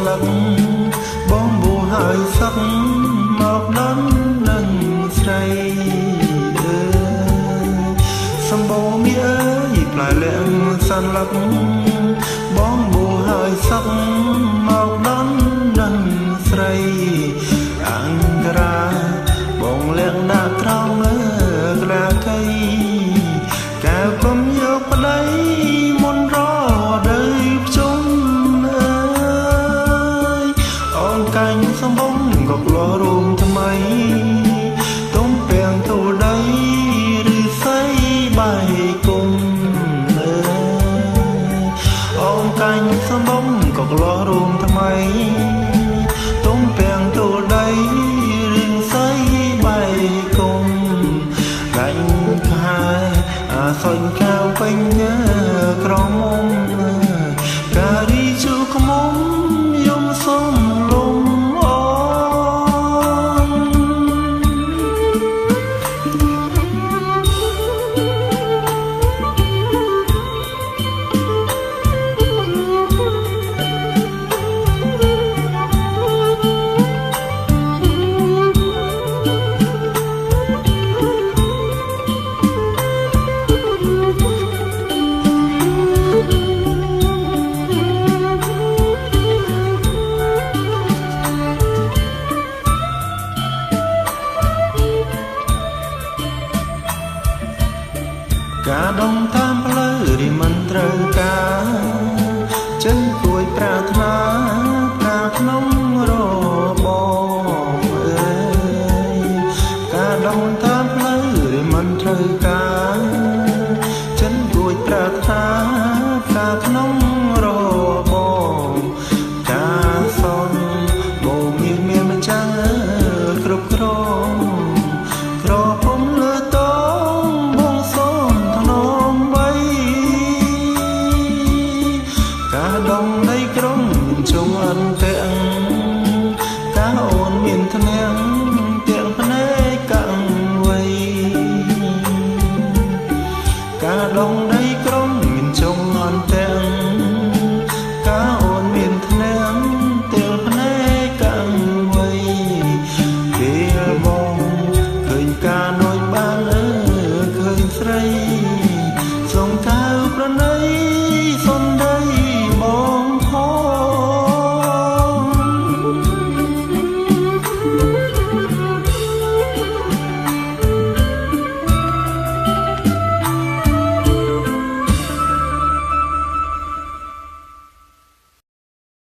លឹកបងបួហើយសឹកមកដល់នឹងស្រីអើយសម្បូរមីអើយផ្លែលៀងសន្លឹកបងបួហើយសឹកមកដល់នឹងស្រីអង្ការ៉ាបងលៀងដាក់ត្រង់មើលក្រាថៃកែវកុំយកប្តីមុនរដីភ្ជុំអើយអូនកាញ់សំបងក៏ក្លោរួមថ្មីទុំពាំងទូដីឬស័យបាយគុំអើយអូនកាញ់សំបងក៏ក្លោរួមថ្មី